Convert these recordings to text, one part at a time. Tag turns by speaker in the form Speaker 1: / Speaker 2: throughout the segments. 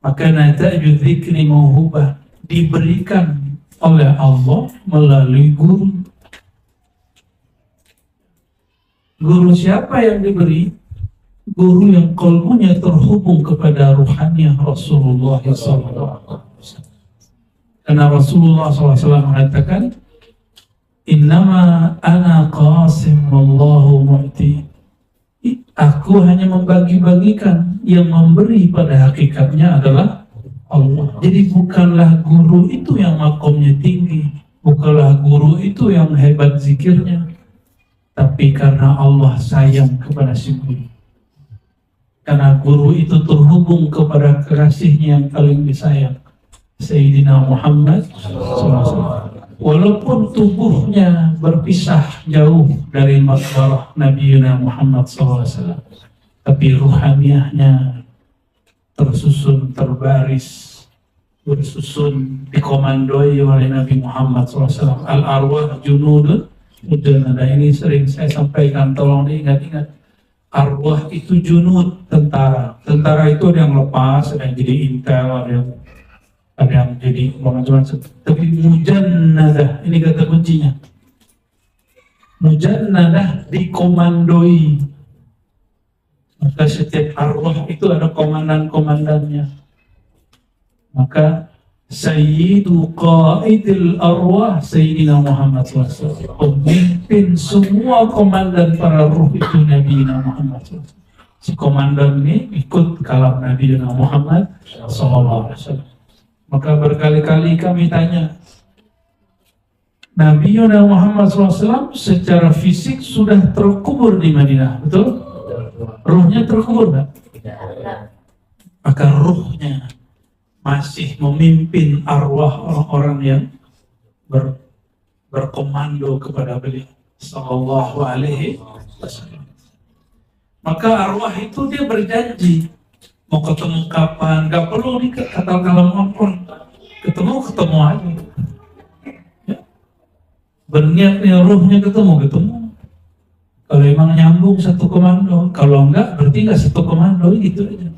Speaker 1: Maka nata'ju dzikri mauhubah, diberikan oleh Allah melalui guru. Guru siapa yang diberi? Guru yang qalbunya terhubung kepada ruhaniyah Rasulullah SAW. Karena Rasulullah SAW mengatakan, innama ana qasim wallahu mu'ti. Aku hanya membagi-bagikan, yang memberi pada hakikatnya adalah Allah. Jadi bukanlah guru itu yang makomnya tinggi, bukanlah guru itu yang hebat zikirnya, tapi karena Allah sayang kepada si guru. Karena guru itu terhubung kepada kekasihnya yang paling disayang, Sayyidina Muhammad SAW. Walaupun tubuhnya berpisah jauh dari makbarah Nabi Muhammad SAW, tapi ruhaniyahnya tersusun, terbaris, bersusun, dikomandoi oleh Nabi Muhammad SAW. Al-arwah junudun. Nah, ini sering saya sampaikan, tolong diingat-ingat. Arwah itu junud, tentara. Tentara itu ada yang lepas, ada yang jadi intel, ada yang jadi pengajuan. Tapi mujannadah, ini kata kuncinya. Mujannadah, dikomandoi. Maka setiap arwah itu ada komandan-komandannya. Maka Sayyidu Qaidil Arwah Sayyidina Muhammad SAW, pemimpin semua komandan para ruh itu Nabi Muhammad SAW. Si komandan ini ikut kalam Nabi Muhammad SAW. Maka berkali-kali kami tanya, Nabi Muhammad SAW secara fisik sudah terkubur di Madinah, betul? Ruhnya terkubur enggak? Maka ruhnya masih memimpin arwah orang-orang yang berkomando kepada beliau sallallahu alaihi wasallam. Maka arwah itu dia berjanji mau ketemu kapan, gak perlu dikata kalam ampun, ketemu aja ya. Berniatnya ruhnya ketemu. Kalau emang nyambung satu komando, kalau enggak berarti enggak satu komando, gitu aja.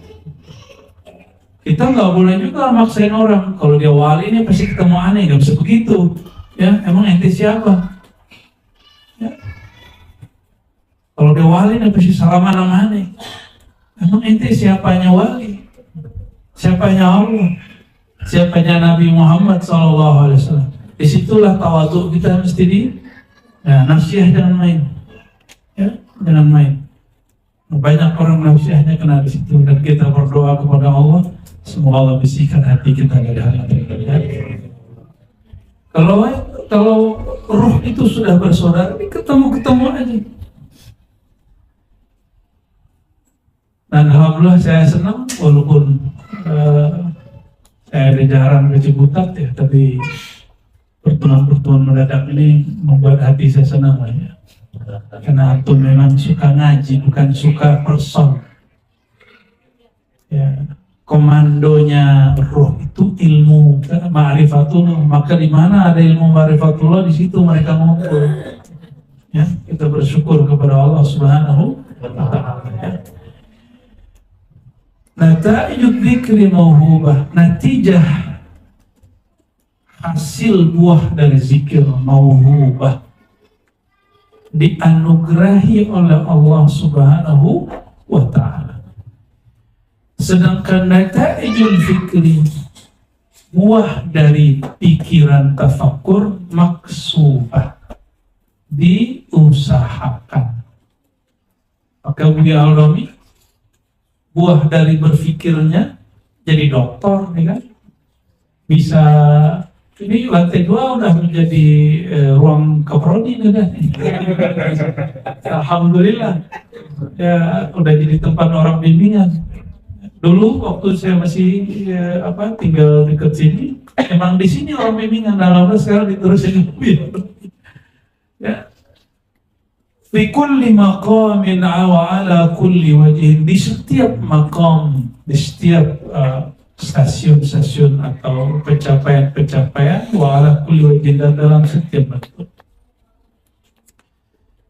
Speaker 1: Kita nggak boleh juga maksain orang. Kalau dia wali ini pasti ketemu aneh, nggak bisa begitu. Ya, emang ente siapa? Ya. Kalau dia wali ini pasti salaman sama aneh. Emang ente siapanya wali? Siapanya Allah? Siapanya Nabi Muhammad SAW? Disitulah tawadhu kita mesti nasihat jangan main. Ya, jangan main. Banyak orang nasihatnya kena di situ, dan kita berdoa kepada Allah. Semoga Allah bersihkan hati kita dari hal itu. Kalau ruh itu sudah bersaudara, ketemu aja. Dan alhamdulillah saya senang, walaupun saya jarang ke Ciputat ya, tapi pertemuan mendadak ini membuat hati saya senang ya. Karena antum memang suka ngaji, bukan suka person. Ya. Komandonya roh itu ilmu, ma'rifatullah. Maka di mana ada ilmu ma'rifatullah, di situ mereka ngumpul. Ya, kita bersyukur kepada Allah Subhanahu wa Ta'ala. Ya. Nata'iju dzikri mauhubah, natijah hasil buah dari zikir mauhubah, dianugerahi oleh Allah Subhanahu wa Ta'ala. Sedangkan nata'ijul fikri, buah dari pikiran tafakkur, maksubah, diusahakan. Maka Buya Al-Rami, buah dari berfikirnya jadi doktor, ya kan? Bisa, ini lantai 2 udah menjadi ruang kaprodi, kan? Alhamdulillah, ya udah jadi tempat orang bimbingan. Dulu waktu saya masih tinggal dekat sini, emang di sini orang bimbingan, alhamdulillah sekarang diterusin mobil. Ya. Fi kulli maqamin wa ala kulli wajhin, di setiap maqam, di setiap stasiun-stasiun atau pencapaian-pencapaian, wa ala kulli wajhin, dan dalam setiap bentuk.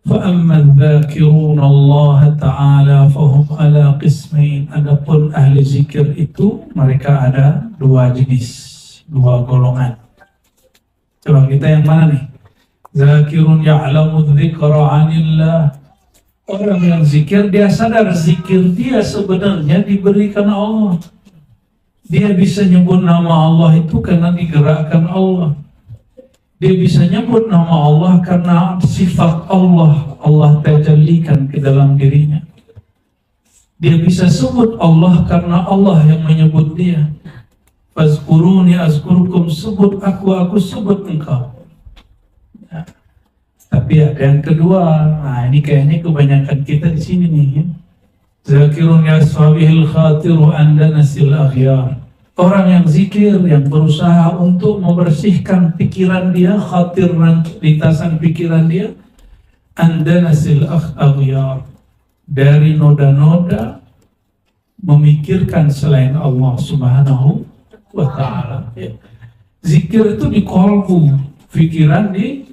Speaker 1: فَأَمَّا الذَّاكِرُونَ اللَّهَ تَعَالَى فَهُمْ عَلَى قِسْمَيْنِ. Adapun ahli zikir itu mereka ada dua jenis, dua golongan. Coba kita yang mana nih? Zakirun ya'lamu dzikra 'anillah. Orang yang zikir, dia sadar zikir dia sebenarnya diberikan Allah. Dia bisa nyebut nama Allah itu karena digerakkan Allah. Dia bisa nyebut nama Allah karena sifat Allah, Allah tajallikan ke dalam dirinya. Dia bisa sebut Allah karena Allah yang menyebut dia. Fazkuruni azkurukum, sebut aku sebut engkau. Ya. Tapi ada yang kedua, nah ini kayaknya kebanyakan kita di sini nih. Ya. Zakirun yasfabihil khatiru anda nasil akhyar. Orang yang zikir, yang berusaha untuk membersihkan pikiran dia, khatir lintasan pikiran dia, anda nasil akhyar, dari noda-noda memikirkan selain Allah Subhanahu wa ta'ala. Zikir itu di kolbu, pikiran di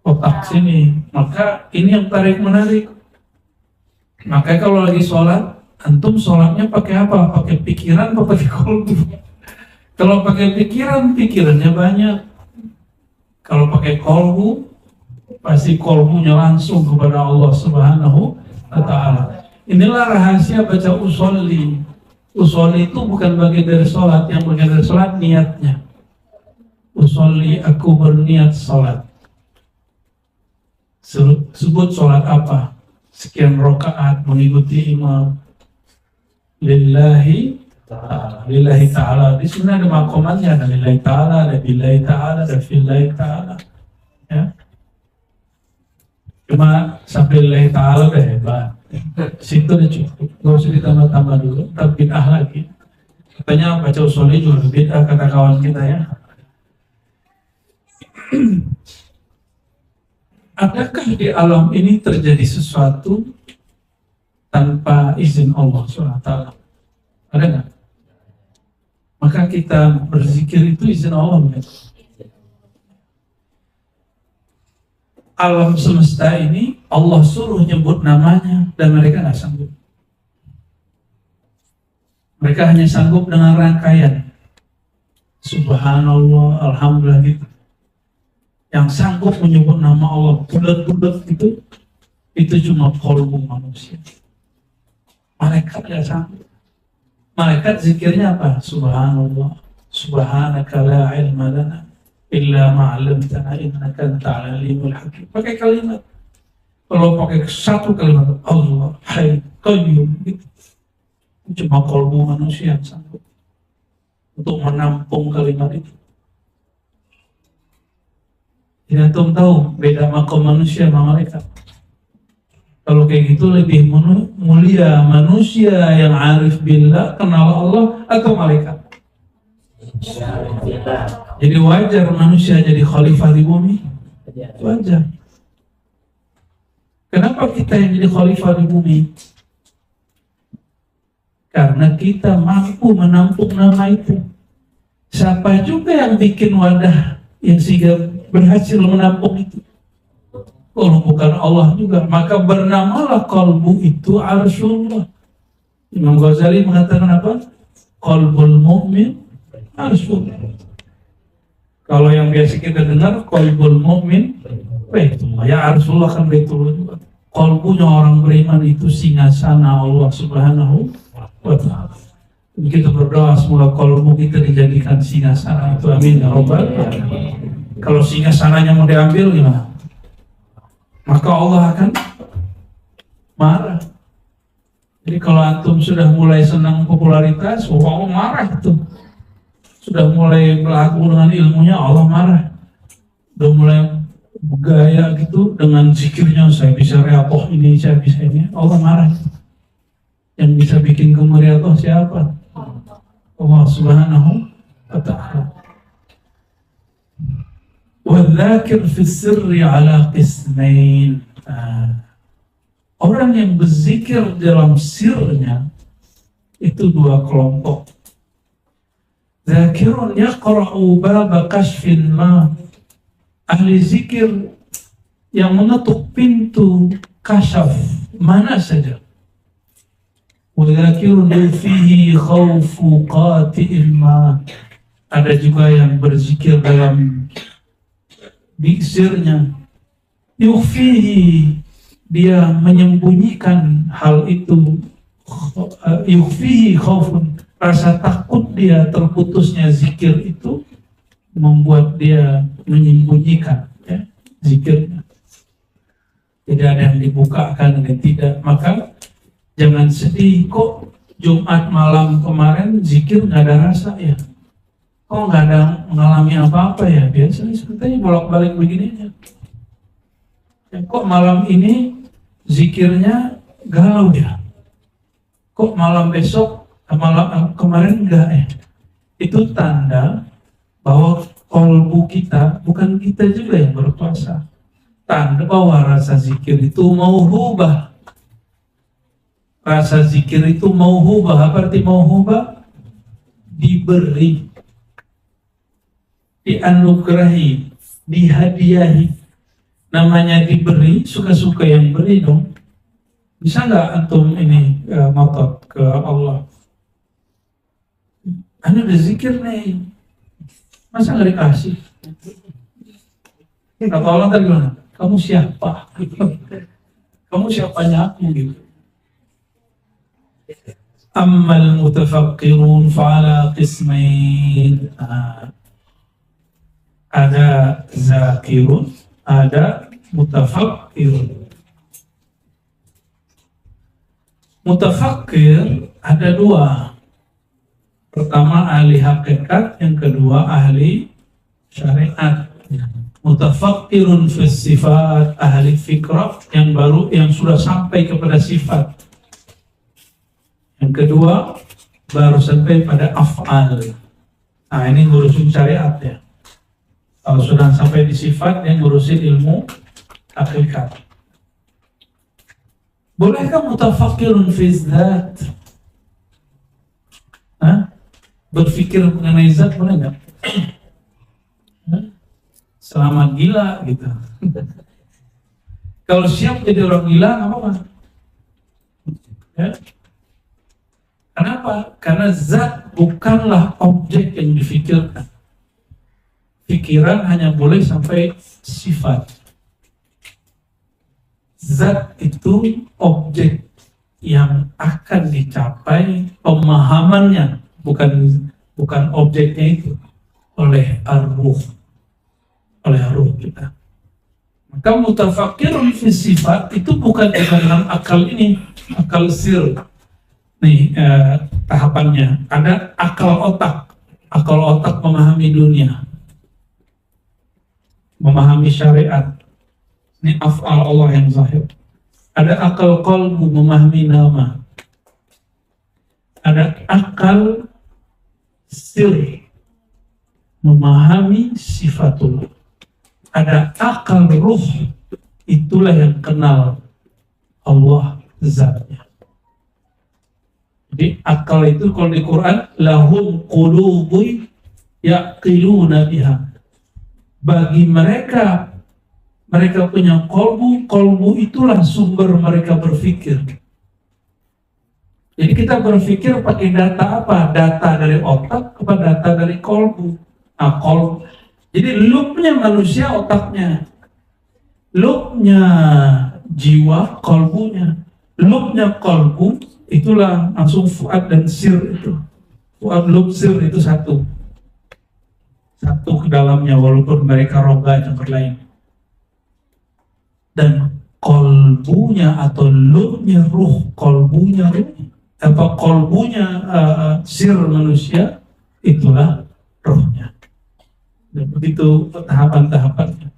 Speaker 1: otak sini. Maka ini yang tarik menarik. Makanya kalau lagi sholat, antum sholatnya pakai apa? Pakai pikiran atau pakai kolbu? Kalau pakai pikiran, pikirannya banyak. Kalau pakai kolbu, pasti kolbunya langsung kepada Allah Subhanahu wa ta'ala. Inilah rahasia baca usolli. Usolli itu bukan bagian dari sholat. Yang bagian dari sholat niatnya. Usolli, aku berniat sholat. Sebut sholat apa? Sekian rakaat mengikuti imam. Lillahi ta'ala. Lillahi ta'ala. Di sini ada makomannya, ada lillahi ta'ala, ada billahi ta'ala, ada fillahi ta'ala. Ya. Cuma sampai lillahi ta'ala udah hebat. Situ udah cukup. Gak usah ditambah-tambah dulu. Tapi bid'ah lagi. Katanya baca usolli juga bid'ah, kata kawan kita ya. Adakah di alam ini terjadi sesuatu tanpa izin Allah SWT? Ada nggak? Maka kita berzikir itu izin Allah. Alam semesta ini Allah suruh nyebut namanya dan mereka nggak sanggup. Mereka hanya sanggup dengan rangkaian Subhanallah, Alhamdulillah gitu. Yang sanggup menyebut nama Allah bulat-bulat itu cuma kolbu manusia. Malaikat nggak sanggup. Malaikat zikirnya apa? Subhanallah, Subhanaka la ilma lana illa ma'alamtana innaka antal alimul hakim. Pakai kalimat. Kalau pakai satu kalimat Allah Hayy Qayyum gitu, cuma kolbu manusia yang sanggup untuk menampung kalimat itu. Jadi antum tahu beda makom manusia sama malaikat. Kalau kayak gitu lebih mulia manusia yang arif billah, kenal Allah, atau malaikat? Jadi wajar manusia jadi khalifah di bumi. Wajar. Kenapa kita yang jadi khalifah di bumi? Karena kita mampu menampung nama itu. Siapa juga yang bikin wadah yang sehingga berhasil menampung itu? Kalau bukan Allah juga, maka bernamalah qalbu itu arsyullah. Imam Ghazali mengatakan apa? Qalbul mu'min arsyullah. Kalau yang biasa kita dengar qalbul mu'min baitullah, ya arsyullah kan baitullah juga. Qalbunya orang beriman itu singgasana Allah Subhanahu wa ta'ala. Kita berdoa semoga qalbu kita dijadikan singgasana itu, amin ya rabbal alamin. Kalau singgasananya mau diambil gimana? Maka Allah akan marah. Jadi kalau antum sudah mulai senang popularitas, Allah marah itu. Sudah mulai berlaku dengan ilmunya, Allah marah. Sudah mulai bergaya gitu dengan zikirnya, saya bisa riadoh ini, saya bisa ini, Allah marah. Yang bisa bikin kemeriadoh siapa? Allah Subhanahu wa ta'ala. Wadzakir fi sirri ala qismain. Orang yang berzikir dalam sirnya itu dua kelompok. Zakirun yaqra'u baba kashfin ma. Ahli zikir yang mengetuk pintu kasyaf mana saja. Wadzakirun fihi khawfu qati'il ma. Ada juga yang berzikir dalam biksirnya. Yukhfihi, dia menyembunyikan hal itu. Yukhfihi khawfun, rasa takut dia terputusnya zikir itu membuat dia menyembunyikan ya, zikirnya. Tidak ada yang dibukakan dan tidak. Maka jangan sedih, kok Jumat malam kemarin zikir nggak ada rasa ya, kok nggak ada mengalami apa-apa ya, biasa sebetulnya bolak-balik begini aja ya. Kok malam ini zikirnya galau ya, kok malam besok malam kemarin enggak ya. Itu tanda bahwa kolbu kita, bukan kita juga yang berpuasa, tanda bahwa rasa zikir itu mauhubah. Rasa zikir itu mauhubah. Apa arti mauhubah? Diberi, dianugerahi, dihadiahi. Namanya diberi, suka-suka yang beri dong. Bisa nggak antum ini ngotot ke Allah? Anda udah zikir nih, masa nggak dikasih? Kata Allah tadi gimana? Kamu siapa? Kamu siapanya aku gitu. Ammal mutafakkirun fa'ala qismain. Ada zakirun, ada mutafakkirun. Mutafakkir ada dua. Pertama ahli hakikat, yang kedua ahli syariat. Mutafakkirun fi sifat, ahli fikrah, yang baru, yang sudah sampai kepada sifat. Yang kedua baru sampai pada af'al. Nah ini ngurusin syariat ya. Kalau sudah sampai di sifat, yang ngurusin ilmu hakikat. Bolehkah mutafakkirun fi zat? Berpikir mengenai zat boleh nggak? Selama gila gitu. Kalau siap jadi orang gila nggak apa-apa. Ya. Kenapa? Karena zat bukanlah objek yang difikirkan. Pikiran hanya boleh sampai sifat. Zat itu objek yang akan dicapai pemahamannya, bukan objeknya itu, oleh ar-ruh, oleh ruh kita. Maka mutafakkirun fi sifat itu bukan dalam akal ini, akal sir. Nih tahapannya, ada akal otak memahami dunia, memahami syariat. Ini af'al Allah yang zahir. Ada akal qalbu memahami nama. Ada akal sir memahami sifatullah. Ada akal ruh, itulah yang kenal Allah zatnya. Jadi akal itu kalau di Quran, lahum qulubun yaqiluna biha. Bagi mereka punya kolbu itulah sumber mereka berpikir. Jadi kita berpikir pakai data apa? Data dari otak kepada data dari kolbu. Nah, jadi loopnya manusia otaknya, loopnya jiwa kolbunya, loopnya kolbu itulah langsung fuad dan sir itu. Fuad, loop, sir itu satu ke dalamnya, walaupun mereka roga yang berlain. Dan kolbunya atau loopnya ruh, kolbunya sir manusia, itulah rohnya. Dan begitu tahapan-tahapannya.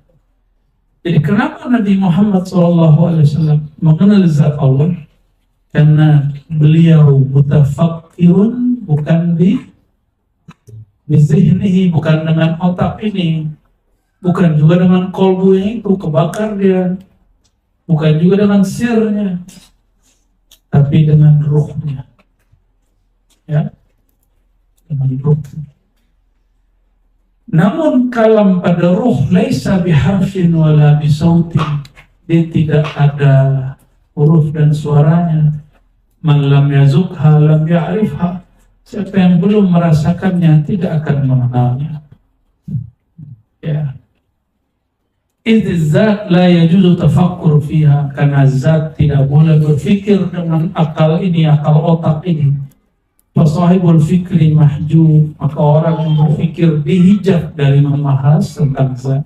Speaker 1: Jadi kenapa Nabi Muhammad SAW mengenal zat Allah? Karena beliau mutafakkirun, bukan di zihnihi, bukan dengan otak ini, bukan juga dengan kolbunya itu kebakar dia, bukan juga dengan sirnya, tapi dengan ruhnya, ya, dengan ruhnya. Namun kalam pada ruh laisa biharfin wala bisautin, dia tidak ada huruf dan suaranya. Man lam yazukha lam ya'rifha, siapa yang belum merasakannya tidak akan mengenalnya. Ya. Idzat la yajuzu tafakkur fiha, karena zat tidak boleh berfikir dengan akal ini, akal otak ini. Fasahibul fikri mahjub, maka orang yang berfikir dihijab dari membahas tentang zat.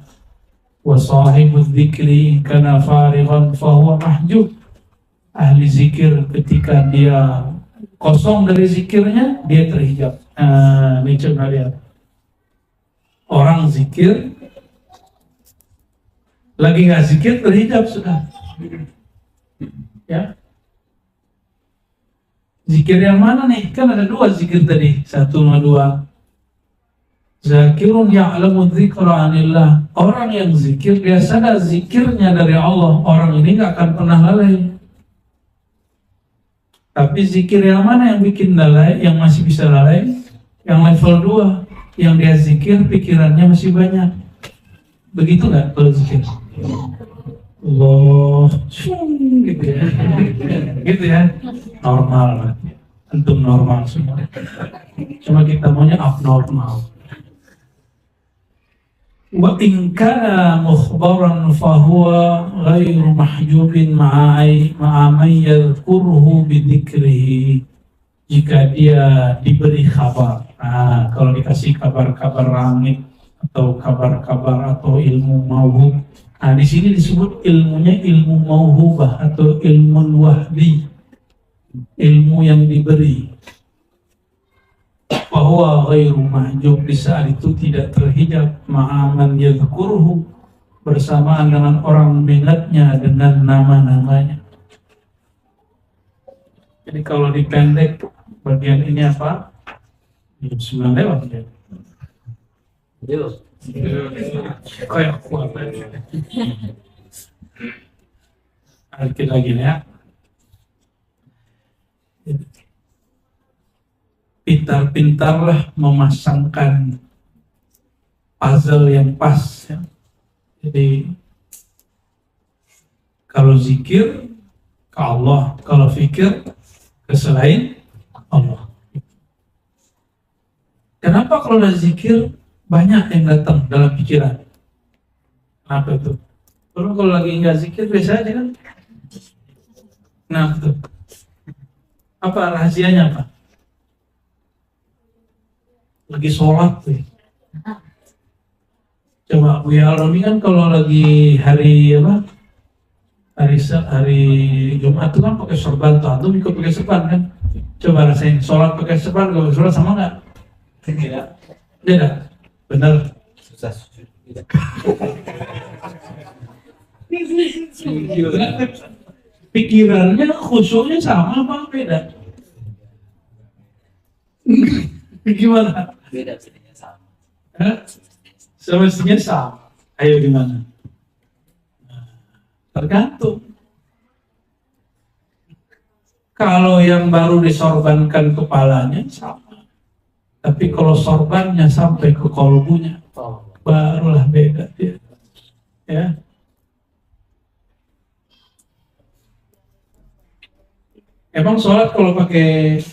Speaker 1: Wasahibul dzikri kana farighan fahuwa mahjub, ahli zikir ketika dia kosong dari zikirnya dia terhijab. Ini coba lihat, orang zikir lagi nggak zikir terhijab sudah, ya. Zikir yang mana nih? Kan ada dua zikir tadi, 1 sama 2. Zakirun ya'lamu dzikra 'anillah. Orang yang zikir dia sadar zikirnya dari Allah. Orang ini nggak akan pernah lalai. Tapi zikir yang mana yang bikin lalai? Yang masih bisa lalai? Yang level 2, yang dia zikir pikirannya masih banyak. Begitu nggak kalau zikir? Allah, gitu ya. Gitu ya. Normal, antum normal semua. Cuma kita maunya abnormal. Wa in kana mukhbaran fahuwa ghairu mahjubin ma'a man yadhkuruhu bidzikrihi. Jika dia diberi kabar, kalau dikasih kabar-kabar langit atau kabar-kabar atau ilmu mauhub, di sini disebut ilmunya ilmu mauhubah atau ilmu wahbi, ilmu yang diberi. Bahwa ghairu mahjub, di saat itu tidak terhijab, ma'aman yadhkuruhu, bersamaan dengan orang mengingatnya dengan nama-namanya. Jadi kalau dipendek bagian ini apa? 9 lewat ya. Kayak kuat aja. Sedikit lagi ya. Pintar-pintarlah memasangkan puzzle yang pas ya. Jadi kalau zikir ke Allah, kalau fikir ke selain Allah. Kenapa kalau ada zikir banyak yang datang dalam pikiran? Kenapa itu? Kalau lagi nggak zikir biasa aja kan? Nah itu apa rahasianya apa? Lagi sholat tuh. Coba Buya Al-Rami kan kalau lagi hari apa? Hari Jumat itu kan pakai sorban tuh, antum ikut pakai sorban kan? Coba rasain sholat pakai sorban, kalau sholat sama nggak? Tidak. Tidak. Benar. Susah. Pikirannya, khusyuknya sama apa beda? Gimana?
Speaker 2: Beda, sebenarnya sama.
Speaker 1: Semestinya sama. Ayo gimana? Tergantung. Kalau yang baru disorbankan kepalanya sama, tapi kalau sorbannya sampai ke kolbunya, barulah beda dia. Ya. Emang sholat kalau pakai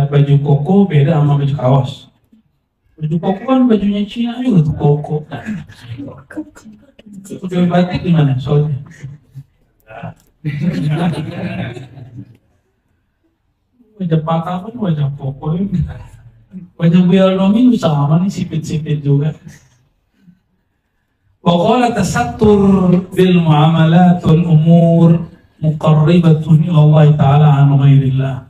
Speaker 1: baju koko beda sama baju kaos. Baju koko kan bajunya Cina juga tuh koko. Pakai batik gimana sholatnya? Wajah patah pun wajah koko. Wajah Buya Al-Rami sama nih, sipit-sipit juga. Wa qala tasattur bil muamalat wal umur muqarribatun ila Allah ta'ala an ghairillah.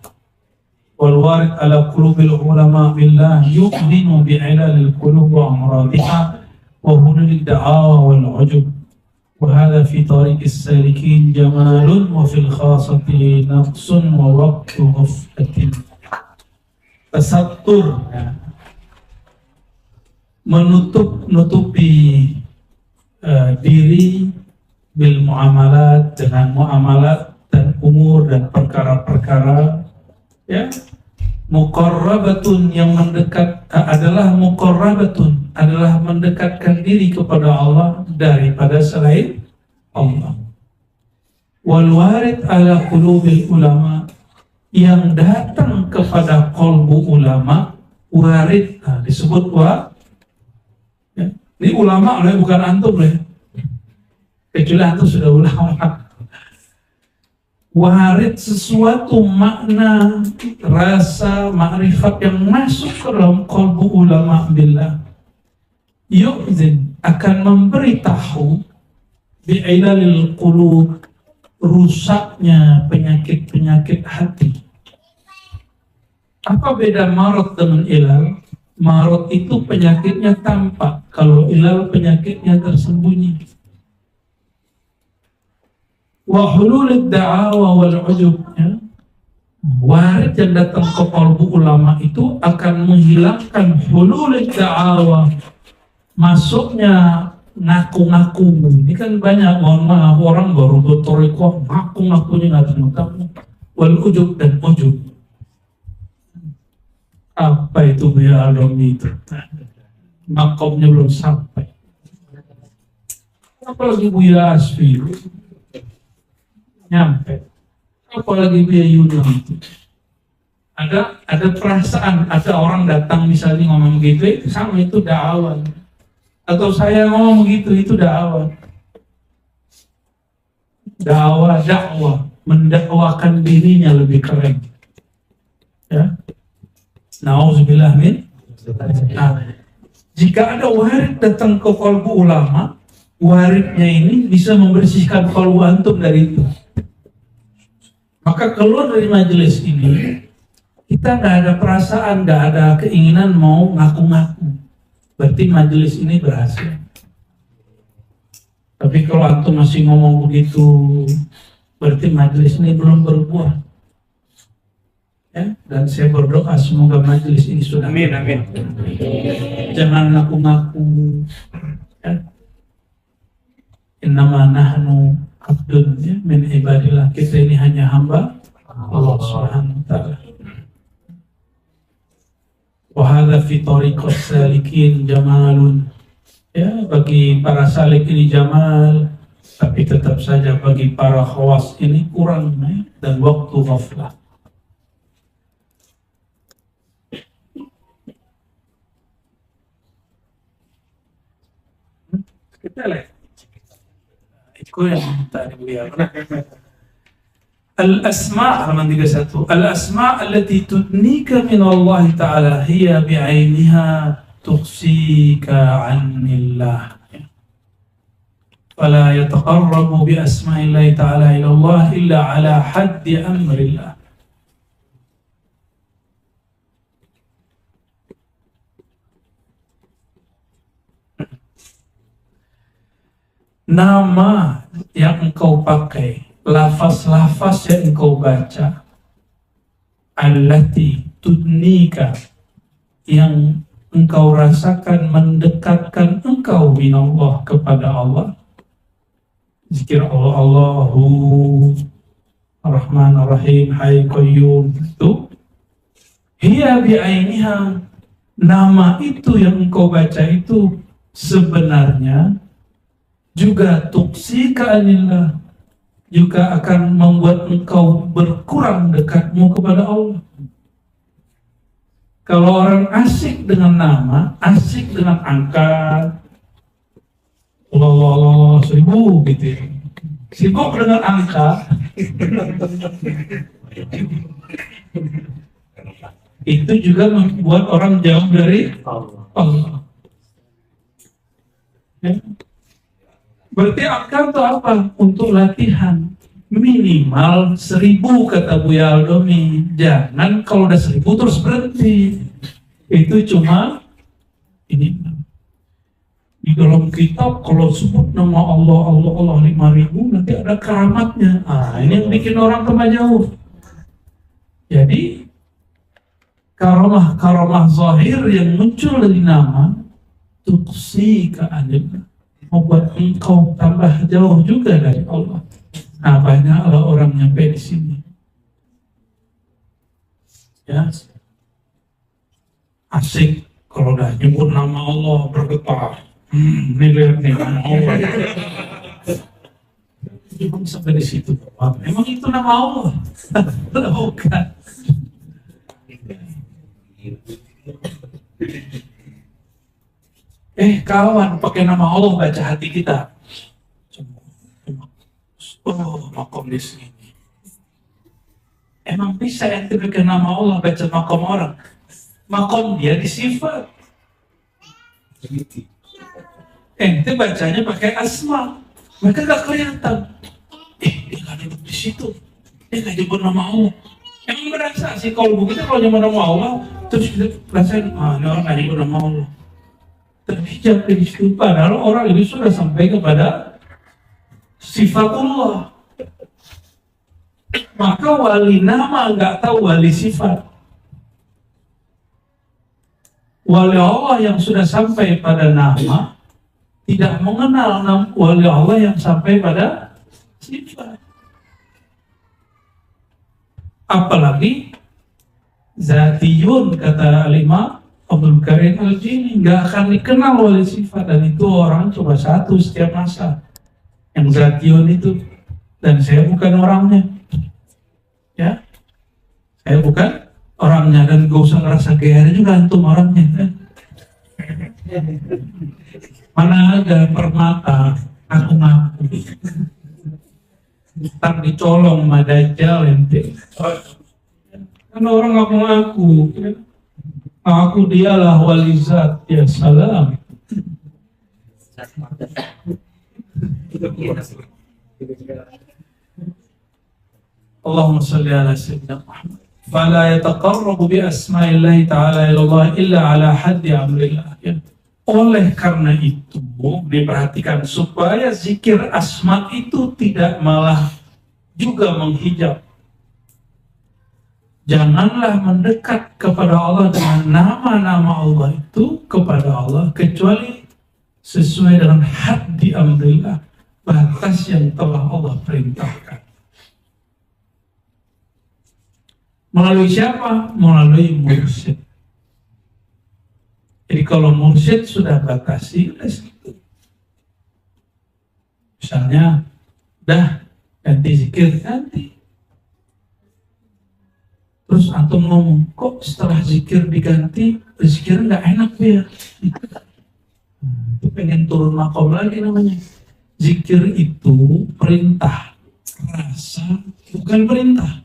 Speaker 1: Wal warid ala qulubil ulama billah yuqdinu bi'ilal al-qulub wa amradiha wa hulul ad-da'a wal 'ujub. Wa hadha fi tariq as-salikin jamalun wa fil khasati naqsun wa waqtu ghaflatin. Tasattur, menutupi diri bil muamalat, dengan muamalat dan umur dan perkara-perkara, ya, muqarrabatun yang mendekat kedua adalah muqarrabatun, adalah mendekatkan diri kepada Allah daripada selain Allah. Wal warid ala qulubil ulama, yang datang kepada qalbu ulama, warid, disebut ya. Ini ulama loh, bukan antum loh, kecuali antum sudah ulama. Warid sesuatu makna, rasa, ma'rifat yang masuk ke dalam qalbu ulama billah, yu'zin, akan memberitahu bi'ilalil qulub, rusaknya penyakit-penyakit hati. Apa beda marad dengan ilal? Marad itu penyakitnya tampak, kalau ilal penyakitnya tersembunyi. Wa hululid da'awa wal ujub, ya. Warid yang datang ke qalbu ulama itu akan menghilangkan hululid da'awa, masuknya ngaku-ngaku. Ini kan banyak, mohon maaf, orang baru bertorikoh ngaku-ngakunya nggak tahu. Wal ujub, dan ujub. Apa itu Buya Al-Romi itu? Makomnya belum sampai. Apalagi Buya Asfi nyampe, apalagi Buya Yunus itu. Ada perasaan, ada orang datang misalnya ngomong gitu, sama itu dakwah. Atau saya ngomong begitu, itu dakwah. Dakwah, mendakwakan dirinya lebih keren. Ya. Nauzubillah min. Jika ada warid datang ke qalbu ulama, waridnya ini bisa membersihkan qalbu antum dari itu. Maka keluar dari majelis ini, kita nggak ada perasaan, nggak ada keinginan mau ngaku-ngaku. Berarti majelis ini berhasil. Tapi kalau antum masih ngomong begitu, berarti majelis ini belum berbuah. Ya, dan saya berdoa semoga majelis ini sudah. Amin, amin. Jangan ngaku-ngaku. Ya. Innama nahnu abdun, ya, min ibadillah. Kita ini hanya hamba Allah Subhanahu wa ta'ala. Wa hadza fi tariqas salikin jamalun. Ya, bagi para salik ini jamal, tapi tetap saja bagi para khawas ini kurang, ya, dan waktu ghaflah. Kita lihat. Itu yang tadi beliau. Al-asma' halaman 31. Al-asma' allati tudnika min Allah Ta'ala hiya bi'ainiha tuqsika 'anillah. Fala yataqarrabu bi asma'illahi ta'ala ila Allah illa 'ala haddi amrillah. Nama yang engkau pakai, lafaz-lafaz yang engkau baca, allati tudnika, yang engkau rasakan mendekatkan engkau minallah, kepada Allah. Zikir Allah, Allahu Ar-Rahman Ar-Rahim, Hayy Qayyum, itu hiya bi'ainiha, nama itu yang engkau baca itu sebenarnya juga tuksika anillah, juga akan membuat engkau berkurang dekatmu kepada Allah. Kalau orang asik dengan nama, asik dengan angka, Allah 1000 gitu ya, sibuk dengan angka, itu juga membuat orang jauh dari Allah. Ya. Berarti angka itu apa? Untuk latihan minimal 1000 kata Buya Al-Domi. Jangan kalau udah 1000 terus berhenti. Itu cuma ini. Di dalam kitab kalau sebut nama Allah 5000 nanti ada keramatnya. Ini yang bikin orang tambah jauh. Jadi karamah zahir yang muncul dari nama tuksika anillah, membuat engkau tambah jauh juga dari Allah. Nah, banyaklah orang nyampe di sini. Ya, asik Kalau udah nyebut nama Allah bergetar, nih lihat nih nama Allah. Emang sampai di situ, emang itu nama Allah? Bukan. Kawan, pakai nama Allah baca hati kita. Oh, makom di sini. Emang bisa ente pakai nama Allah baca makom orang? Makom dia di sifat. Ente bacanya pakai asma, mereka gak kelihatan. Dia gak duduk di situ, dia gak nyebut nama Allah. Emang berasa sih kalau begitu, kalau nyebut nama Allah, terus kita rasain, ini orang gak nyebut nama Allah. Terhijab di situ, padahal orang ini sudah sampai kepada sifat Allah. Maka wali nama gak tahu wali sifat. Wali Allah yang sudah sampai pada nama tidak mengenal wali Allah yang sampai pada sifat. Apalagi zatiyun, kata Imam Abdul Karim Al-Jili, nggak akan dikenal wali sifat, dan itu orang cuma satu setiap masa, yang zatiyun itu. Dan saya bukan orangnya, ya, saya bukan orangnya, dan gak usah ngerasa GR juga antum orangnya, kan? Mana ada permata aku ngaku, ntar dicolong sama Dajjal ente. Kan orang ngaku-ngaku, aku dialah wali zat, ya salam. Allahumma salli ala sayyidina Muhammad. Fala yataqarrabu bi asma'illahi ta'ala ilallah illa ala haddi amrillah. Oleh karena itu, diperhatikan supaya zikir asma itu tidak malah juga menghijab. Janganlah mendekat kepada Allah dengan nama-nama Allah itu kepada Allah kecuali sesuai dengan haddi amrillah, batas yang telah Allah perintahkan. Melalui siapa? Melalui mursyid. Jadi kalau mursyid sudah batasi, misalnya, dah ganti zikir, ganti. Terus antum ngomong, kok setelah zikir diganti, zikir nggak enak ya? Itu pengen turun makom lagi namanya. Zikir itu perintah, rasa bukan perintah.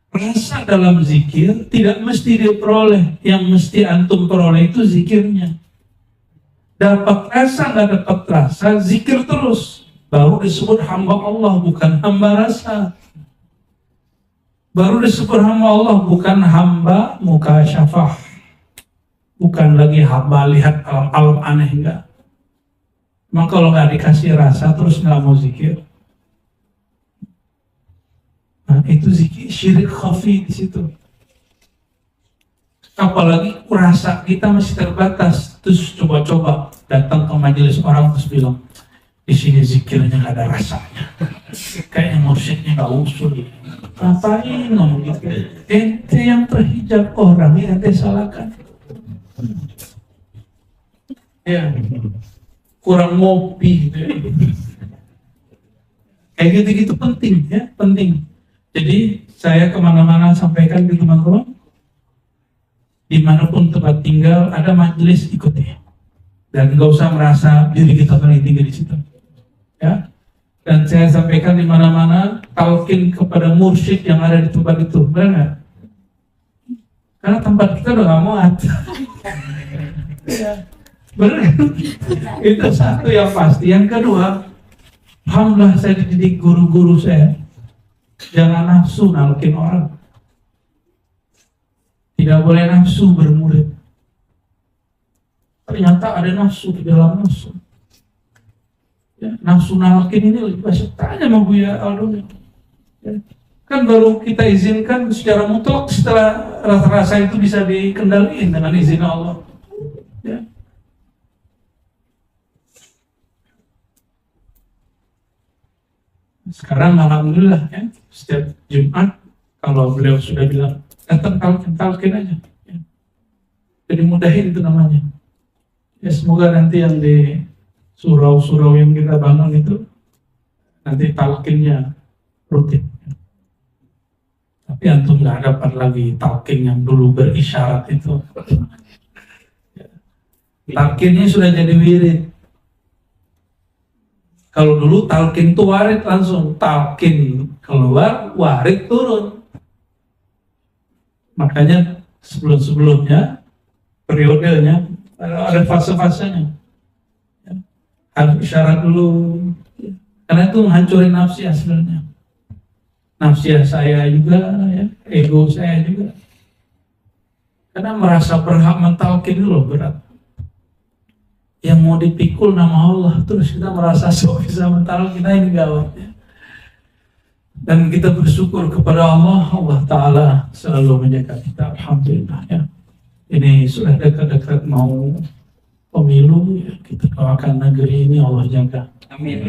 Speaker 1: Rasa dalam zikir tidak mesti diperoleh, yang mesti antum peroleh itu zikirnya. Dapat rasa, nggak dapat rasa, zikir terus, baru disebut hamba Allah, bukan hamba rasa. Baru disebut hamba Allah, bukan hamba mukasyafah, bukan lagi hamba lihat alam-alam aneh, enggak. Maka kalau nggak dikasih rasa terus nggak mau zikir, nah, itu zikir syirik khafi di situ. Apalagi rasa kita masih terbatas, terus coba-coba datang ke majelis orang terus bilang, di sini zikirnya nggak ada rasanya, kayaknya mursyidnya nggak usul. Ngapain ngomong gitu? Ente yang terhijab orang yang ente salahkan. Ya, kurang ngopi. Kayak gitu-gitu penting, ya, penting. Jadi saya kemana-mana sampaikan ke teman-teman, dimanapun tempat tinggal ada majelis, ikuti, dan nggak usah merasa diri kita paling tinggi di situ, ya. Dan saya sampaikan di mana-mana, talqin kepada mursyid yang ada di tempat itu, benar nggak? Karena tempat kita udah nggak muat, ya, benar kan? Itu satu yang pasti. Yang kedua, alhamdulillah saya dididik guru-guru saya. Jangan nafsu nalkin orang. Tidak boleh nafsu bermurid. Ternyata ada nafsu di dalam nafsu. Ya, nafsu nalkin ini lebih banyak. Tanya sama Buya Aldo. Ya. Kan baru kita izinkan secara mutlak setelah rasa-rasa itu bisa dikendalikan dengan izin Allah. Ya. Sekarang alhamdulillah, ya, setiap Jumat kalau beliau sudah bilang datang talqin aja, ya. Jadi mudahin itu namanya. Ya semoga nanti yang di surau-surau yang kita bangun itu nanti talqinnya rutin. Tapi antum nggak dapat lagi talqin yang dulu berisyarat itu. Talqinnya sudah jadi wirid. Kalau dulu talqin itu warid langsung, talqin keluar, warid turun. Makanya sebelum-sebelumnya periodenya ada fase-fasenya. Harus isyarat dulu. Karena itu menghancurin nafsiyah sebenarnya. Nafsiyah saya juga, ya, ego saya juga. Karena merasa berhak mentalkin dulu berat. Yang mau dipikul nama Allah, terus kita merasa so bisa mentalkin, kita ini gawat. Ya. Dan kita bersyukur kepada Allah, Allah Ta'ala selalu menjaga kita, alhamdulillah ya. Ini sudah dekat-dekat mau pemilu, ya. Kita doakan negeri ini Allah jaga. Amin.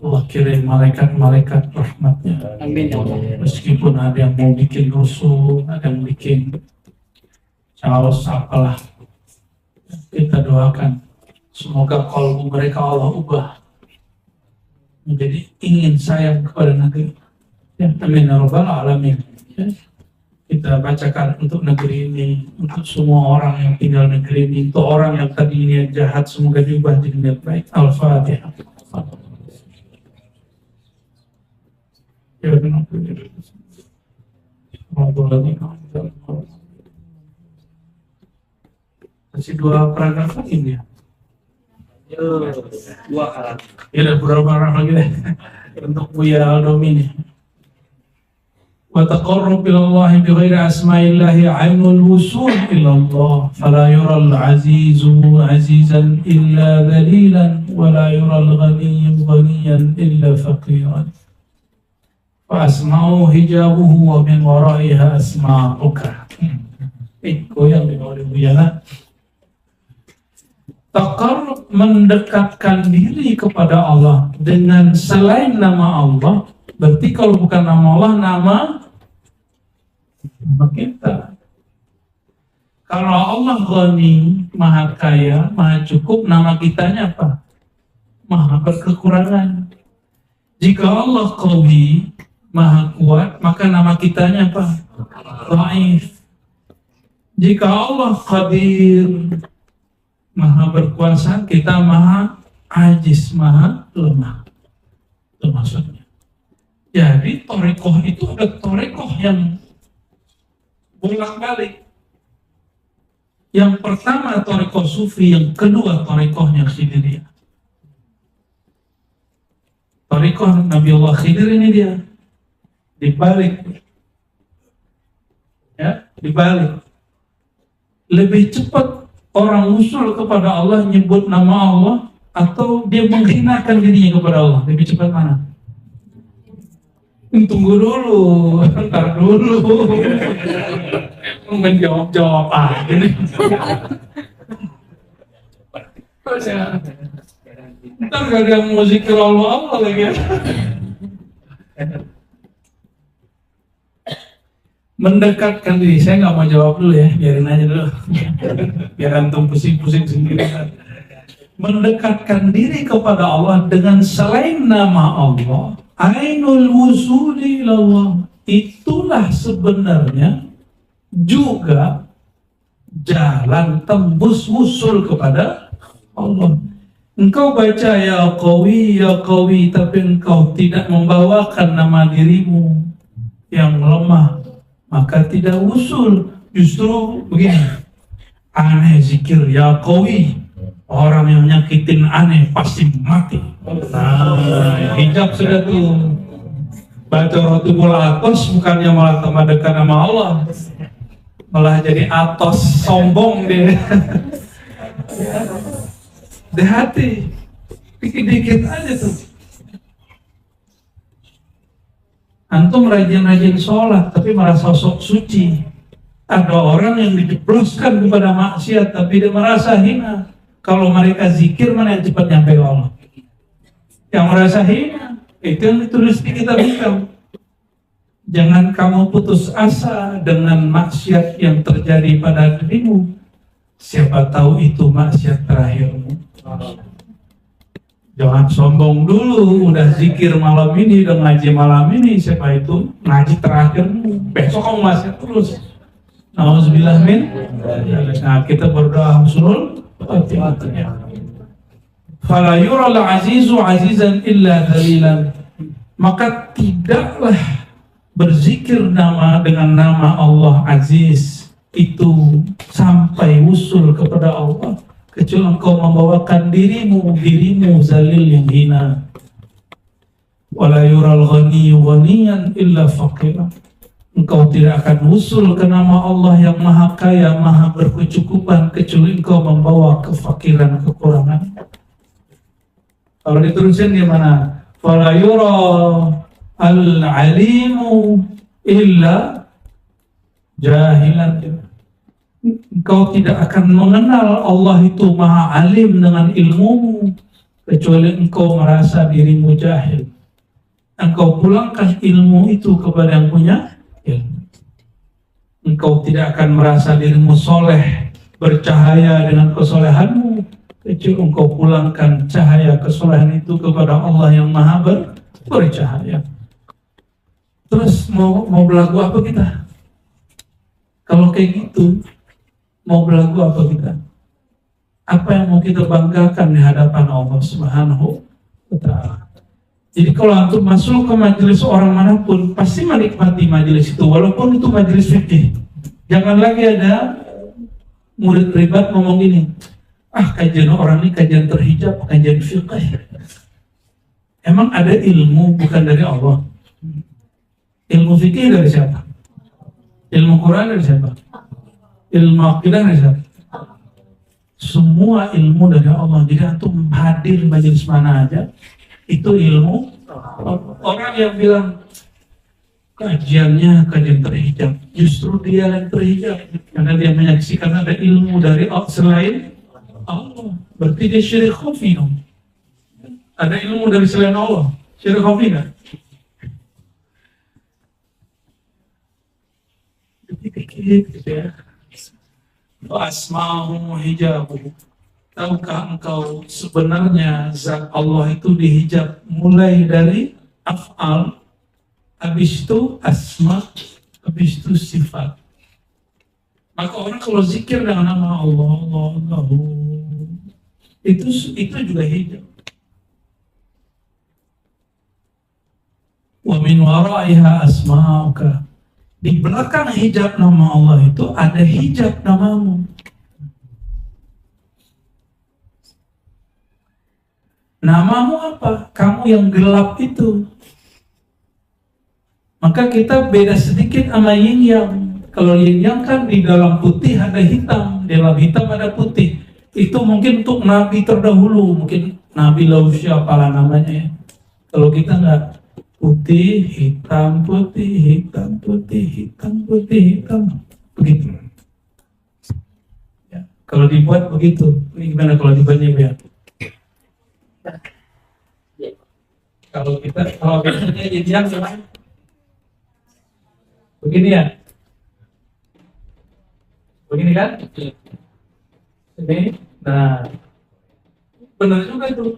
Speaker 1: Allah kirim malaikat-malaikat rahmatnya. Amin. Meskipun ada yang mau bikin rusuh, ada yang bikin chaos apalah, kita doakan semoga kalbu mereka Allah ubah menjadi ingin sayang kepada negeri. Ya, amin ya rabbal alamin. Ya. Kita bacakan untuk negeri ini, untuk semua orang yang tinggal negeri ini, untuk orang yang tadinya jahat semoga diubah jadi niat baik. Al-Fatihah. Ya benar. Masih 2 paragraf lagi ya. Dua kali. Ya udah berapa paragraf lagi deh untuk Buya Aldomi. Wa taqarrub ila Allah bi ghairi asma'illahi 'ainul wusul ila Allah fala yura al-'azizu 'azizan illa dhalilan wa la yura al-ghaniyyu ghaniyan illa faqiran. Fa asma'u hijabuhu wa min wara'iha asma'uka. Goyang di bawah Buya. Taqarrub mendekatkan diri kepada Allah dengan selain nama Allah, berarti kalau bukan nama Allah, nama kita. Kalau Allah Ghani, Maha Kaya, Maha Cukup, nama kitanya apa? Maha berkekurangan. Jika Allah Qawi, Maha Kuat, maka nama kitanya apa? Dhaif. Jika Allah Qadir, Maha berkuasa, kita maha ajiz, maha lemah. Itu maksudnya. Jadi torekoh itu ada torekoh yang bolak-balik. Yang pertama torekoh sufi, yang kedua torekohnya Khidiriyah. Torekoh Nabi Allah Khidir ini dia dibalik. Ya, dibalik. Lebih cepat orang usul kepada Allah nyebut nama Allah atau dia menghinakan dirinya kepada Allah? Lebih cepat mana? Tunggu dulu, ntar dulu. Menjawab aja nih. Ntar gak ada yang mau zikir Allah lagi ya. Mendekatkan diri, saya nggak mau jawab dulu ya, biarin aja dulu, biar antum pusing-pusing sendiri. Mendekatkan diri kepada Allah dengan selain nama Allah, ainul wusuli ilallah, itulah sebenarnya juga jalan tembus wusul kepada Allah. Engkau baca ya qawi, tapi engkau tidak membawakan nama dirimu yang lemah, maka tidak usul. Justru begini, aneh zikir ya qawi, orang yang nyakitin aneh pasti mati. Nah, hijab sudah tuh. Baca rotibul atos bukannya malah tambah dekat sama Allah, malah jadi atos, sombong dia. Hati-hati, dikit-dikit aja tuh. Antum rajin-rajin sholat tapi merasa sok suci. Ada orang yang dijebloskan kepada maksiat tapi dia merasa hina. Kalau mereka zikir, mana yang cepat nyampe ke Allah? Yang merasa hina. Itu yang ditulis di kitab hitam. Jangan kamu putus asa dengan maksiat yang terjadi pada dirimu. Siapa tahu itu maksiat terakhirmu. Jangan sombong dulu, udah zikir malam ini, udah ngaji malam ini, siapa itu ngaji terakhirmu. Besok kamu maksiat terus. Nauzubillah min. Nah, kita berdoa husnul khotimah. Fala yural azizu azizan illa dhalilan. Maka tidaklah berzikir dengan nama Allah Aziz itu sampai usul kepada Allah kecuali engkau membawakan dirimu zalil yang hina. Wala yural ghaniyu ghaniyan illa faqira. Engkau tidak akan usul ke nama Allah yang maha kaya, maha berkecukupan kecuali engkau membawa kefakiran, kekurangan. Kalau dituliskan di mana? Fala yura al-alimu illa jahilan. Engkau tidak akan mengenal Allah itu maha alim dengan ilmumu kecuali engkau merasa dirimu jahil. Engkau pulangkan ilmu itu kepada yang punya ilmu. Engkau tidak akan merasa dirimu soleh, bercahaya dengan kesolehanmu kecuali engkau pulangkan cahaya kesolehan itu kepada Allah yang maha bercahaya. Terus mau belagu apa kita? Kalau kayak gitu, mau belagu apa kita? Apa yang mau kita banggakan di hadapan Allah Subhanahu wa Ta'ala? Jadi kalau antum masuk ke majelis orang manapun, pasti menikmati majelis itu, walaupun itu majelis fikih. Jangan lagi ada murid ribat ngomong gini, kajian orang ini kajian terhijab, kajian fikih. Emang ada ilmu bukan dari Allah? Ilmu fikih dari siapa? Ilmu Quran dari siapa? Ilmu akidah dari siapa? Semua ilmu dari Allah. Jadi antum hadir majelis mana aja, itu ilmu. Orang yang bilang kajiannya kajian terhijab, justru dia yang terhijab karena dia menyaksikan ada ilmu dari selain Allah. Berarti dia syirik khafi. Ada ilmu dari selain Allah, syirik khafi kan? Dikit-dikit gitu ya. Asma'u hijabu. Tahukah engkau sebenarnya zat Allah itu dihijab mulai dari af'al, habis itu asma, habis itu sifat. Maka orang kalau zikir dengan nama Allah, itu juga hijab. Wa min waraiha asma'uka. Di belakang hijab nama Allah itu ada hijab namamu. Namamu apa? Kamu yang gelap itu. Maka kita beda sedikit sama yin yang. Kalau yin yang kan di dalam putih ada hitam, di dalam hitam ada putih. Itu mungkin untuk nabi terdahulu, mungkin Nabi Lausya apalah namanya ya. Kalau kita enggak, putih, hitam, putih, hitam, putih, hitam, putih, hitam, begitu. Ya, kalau dibuat begitu, ini gimana kalau dibuatnya ya? Kalau biasanya yang gimana? Begini ya? Begini kan? Ini, nah, benar juga itu.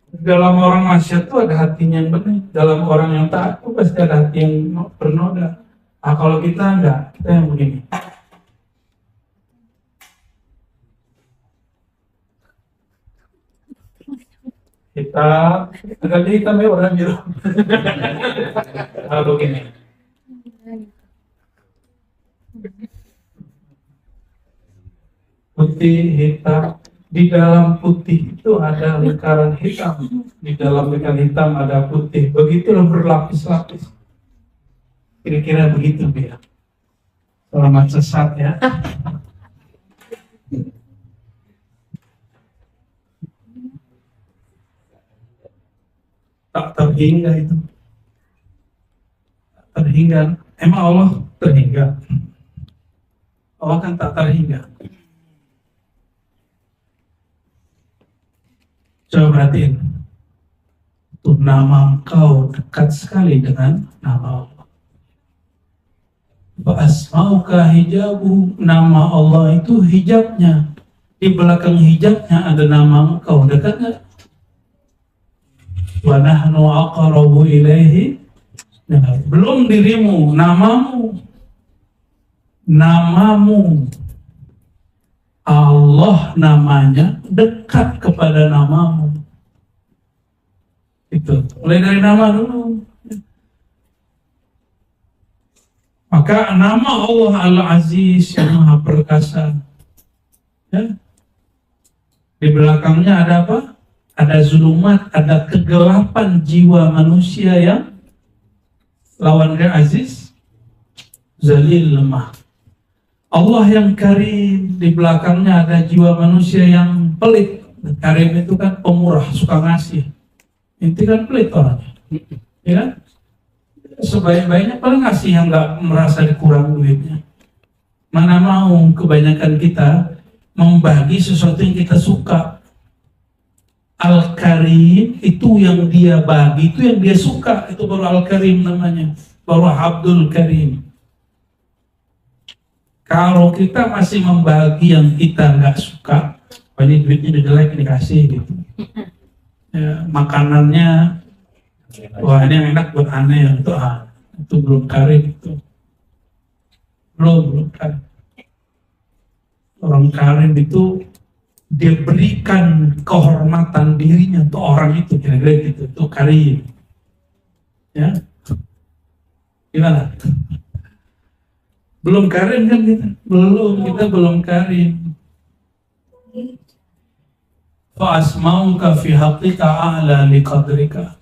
Speaker 1: Dalam orang maksiat itu ada hatinya yang benar. Dalam orang yang taat itu pasti ada hati yang bernoda. Kalau kita enggak, kita yang begini. Hitam, agak hitam ya orang biru. Begini. Putih, hitam. Di dalam putih itu ada lingkaran hitam, di dalam lingkaran hitam ada putih. Begitulah berlapis-lapis. Kira-kira begitu dia. Selamat sesat ya. Tak terhingga itu. Terhingga. Emang Allah terhingga? Allah kan tak terhingga. Coba perhatiin, itu nama engkau dekat sekali dengan nama Allah. Fa asmauka hijabu, nama Allah itu hijabnya. Di belakang hijabnya ada nama engkau, dekat nggak? Wa nahnu aqrabu ilaihi. Nah, belum dirimu, namamu. Namamu. Allah namanya dekat kepada namamu. Itu. Mulai dari nama dulu. Maka nama Allah Al-Aziz yang Maha Perkasa. Ya. Di belakangnya ada apa? Ada zulumat, ada kegelapan jiwa manusia yang lawan dia aziz, zalil, lemah. Allah yang karim, di belakangnya ada jiwa manusia yang pelit. Karim itu kan pemurah, suka ngasih. Inti kan pelit orangnya. Ya kan? Sebaik-baiknya paling ngasih yang nggak merasa dikurang duitnya. Mana mau kebanyakan kita membagi sesuatu yang kita suka. Al-Karim itu yang dia bagi, itu yang dia suka, itu baru Al-Karim namanya, baru Abdul Karim. Kalau kita masih membagi yang kita nggak suka, ini duitnya jelek dikasih gitu. Ya, makanannya, wah ini yang enak buat aneh, itu belum karim itu. Belum karim. Orang karim itu dia berikan kehormatan dirinya untuk orang itu, kira-kira gitu, itu karim. Ya, gimana? Belum karim kan kita? Kita belum karim. Fa asmauka fi haqqika a'la liqadrika.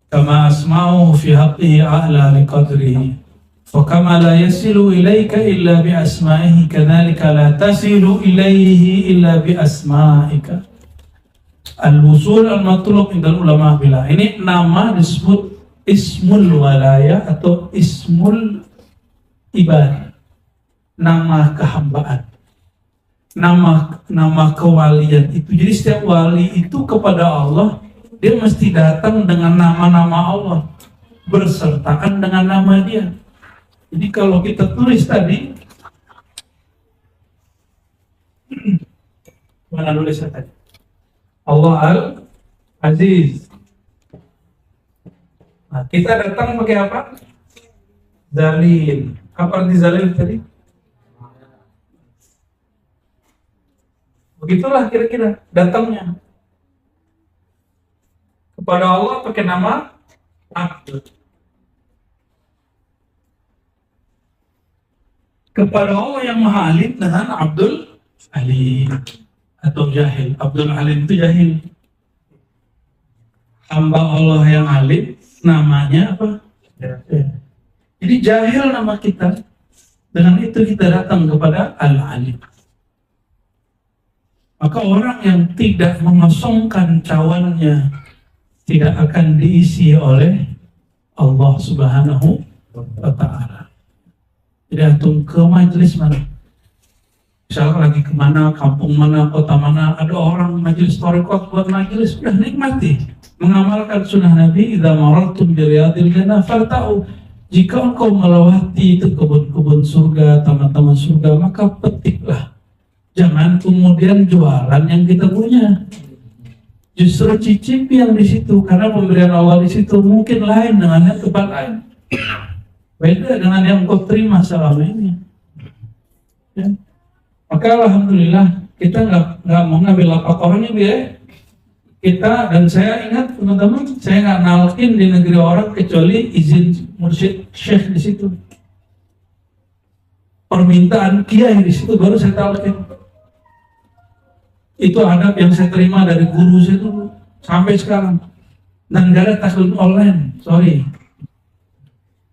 Speaker 1: Kama asma'u fi haqqihi a'la liqadrihi. Fa kama la yasilu ilaika illa bi asma'ihi kadzalika la tasilu ilaihi illa bi asma'ika. Al-wusul al-matlub indal ulama bila. Ini nama disebut ismul walaya atau ismul ibadah, nama kehambaan, nama kewalian itu. Jadi setiap wali itu kepada Allah, dia mesti datang dengan nama-nama Allah, bersertakan dengan nama dia. Jadi kalau kita tulis tadi, mana nulisnya tadi? Allah Al-Aziz. Nah, kita datang pakai apa? Zalil. Apa arti zalil tadi? Begitulah kira-kira datangnya. Kepada Allah pakai nama Abdul. Kepada Allah yang Maha Alim dengan Abdul Alim atau Jahil. Abdul Alim itu jahil. Hamba Allah yang alim namanya apa? Jadi jahil nama kita. Dengan itu kita datang kepada Al-Alim. Maka orang yang tidak mengosongkan cawannya tidak akan diisi oleh Allah Subhanahu wa Ta'ala. Jadi antum ke majelis mana? Misalnya lagi kemana, kampung mana, kota mana, ada orang majelis thariqah buat majelis, udah nikmati. Mengamalkan sunnah Nabi, idza marartum bi riyadil jannah farta'u. Jika engkau melewati itu kebun-kebun surga, taman-taman surga, maka petiklah. Jangan kemudian jualan yang kita punya. Justru cicipi yang di situ, karena pemberian Allah di situ mungkin lain dengan yang tempat lain. Beda dengan yang kau terima selama ini. Ya. Maka alhamdulillah kita nggak mau ngambil lapak orangnya biar kita, dan saya ingat teman-teman, saya nggak nalkin di negeri orang kecuali izin mursyid syekh di situ. Permintaan kiai di situ baru saya talkin. Itu adab yang saya terima dari guru saya dulu sampai sekarang. Dan nggak ada taklid online, sorry.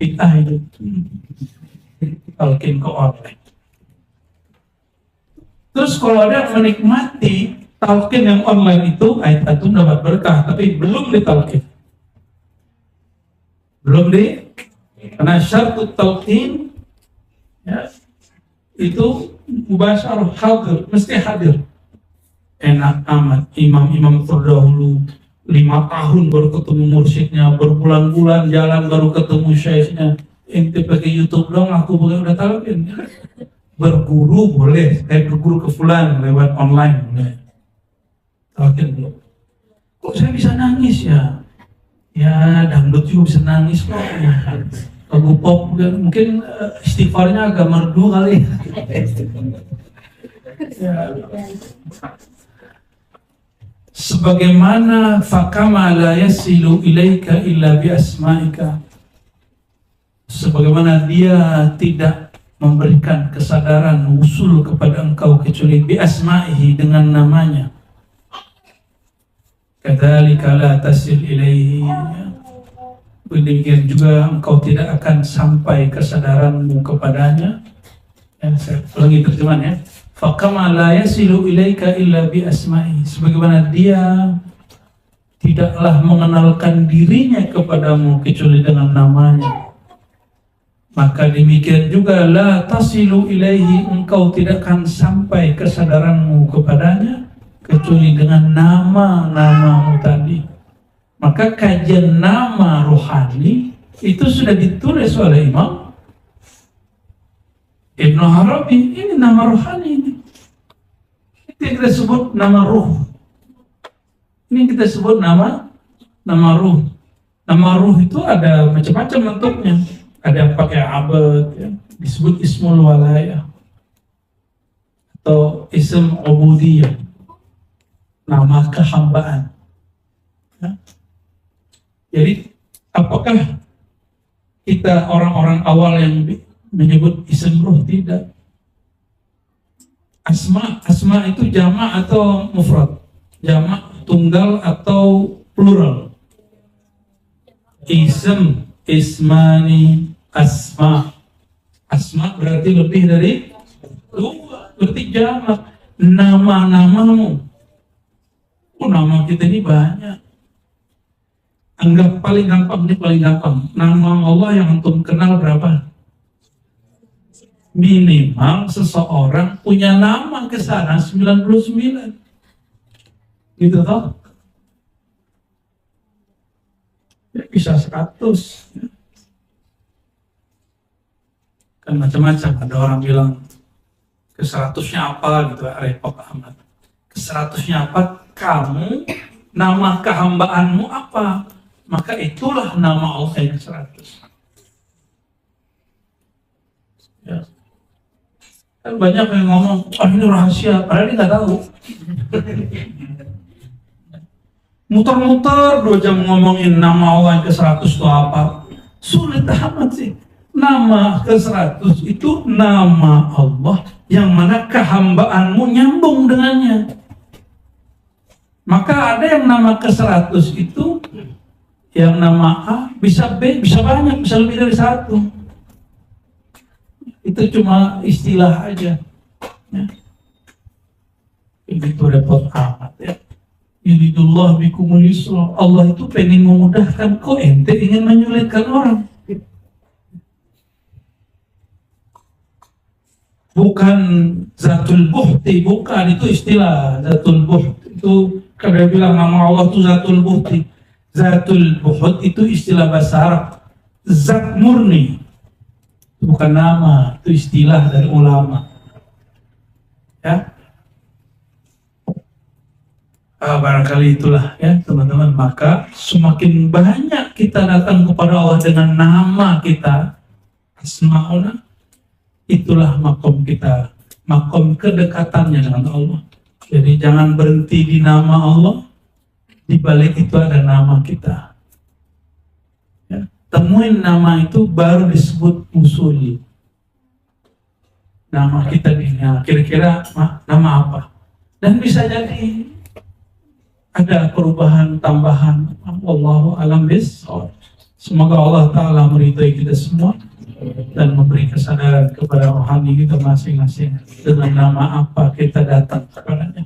Speaker 1: Bid'ah itu. Talkin ke online. Terus kalau ada menikmati talqin yang online itu, antum dapat berkah, tapi belum ditalqin. Karena syarat talqin ya, itu mubasyarah hadir, mesti hadir. Enak amat, imam-imam terdahulu 5 tahun baru ketemu mursyidnya, berbulan-bulan jalan baru ketemu syekhnya. ente pakai YouTube dong, aku udah tahu kan. Berguru boleh, kayak berguru ke fulan lewat online boleh. Tahu kan belum? Kok saya bisa nangis ya? Ya dangdut juga bisa nangis kok. Lagu pop mungkin istighfarnya agak merdu kali. Ya. Sebagaimana fakama la yasilu ilaika illa bi asma'ika, sebagaimana dia tidak memberikan kesadaran usul kepada engkau kecuali bi asma'ihi, dengan namanya. Kadzalika la tasil ilaihi, demikian juga engkau tidak akan sampai kesadaranmu kepadanya. Saya ulangi terjemahannya. Fakama la yasilu ilaika illa bi asma'i, sebagaimana dia tidaklah mengenalkan dirinya kepadamu kecuali dengan namanya, maka demikian juga la tasilu ilaihi, engkau tidak akan sampai kesadaranmu kepadanya kecuali dengan nama-namamu tadi. Maka kajian nama rohani itu sudah ditulis oleh Imam Ibnu Arabi. Ini nama rohani ini. Itu yang kita sebut nama ruh. Ini kita sebut nama ruh. Nama ruh itu ada macam-macam bentuknya. Ada yang pakai abad, ya, disebut ismul walayah atau ism ubudiyah, nama kehambaan. Ya. Jadi apakah kita orang-orang awal yang menyebut ism ruh? Tidak. Asma itu jamak atau mufrad? Jamak, tunggal atau plural? Ism, ismani, asma. Asma berarti lebih dari dua, berarti jamak. Nama-namamu. Oh, nama kita ini banyak. Anggap paling gampang, ini paling gampang. Nama Allah yang antum kenal berapa? Minimal seseorang punya nama ke sana 99. Gitu toh? Ya, bisa 100. Kan macam-macam. Ada orang bilang ke 100-nya apa gitu, repot amat. Ke 100-nya apa? Kamu, nama kehambaanmu apa? Maka itulah nama Allah yang 100. Ya. Kan banyak yang ngomong, oh ini rahasia, padahal dia nggak tahu. Muter-muter 2 jam ngomongin nama Allah yang ke-100 itu apa. Sulit amat sih. Nama ke-100 itu nama Allah yang mana kehambaanmu nyambung dengannya. Maka ada yang nama ke-100 itu, yang nama A bisa B, bisa banyak, bisa lebih dari 1. Itu cuma istilah aja. Ya. Begitu repot amat ya. Yuridullah bikumul yusra. Allah itu pengen memudahkan, kok ente ingin menyulitkan orang. Bukan zatul buhti, bukan, itu istilah. Zatul buhti itu kadang bilang nama Allah itu zatul buhti. Zatul buhut itu istilah bahasa Arab. Zat murni. Bukan nama, itu istilah dari ulama. Ya. Barangkali itulah ya teman-teman. Maka semakin banyak kita datang kepada Allah dengan nama kita, asma'una, itulah makom kita, makom kedekatannya dengan Allah. Jadi jangan berhenti di nama Allah, di balik itu ada nama kita. Ya. Temuin nama itu baru disebut usuli. Nama kita nih, ya, kira-kira nama apa? Dan bisa jadi ada perubahan tambahan. Wallahu a'lam bishawab. Semoga Allah Ta'ala meridai kita semua dan memberi kesadaran kepada rohani kita masing-masing dengan nama apa kita datang kepadanya.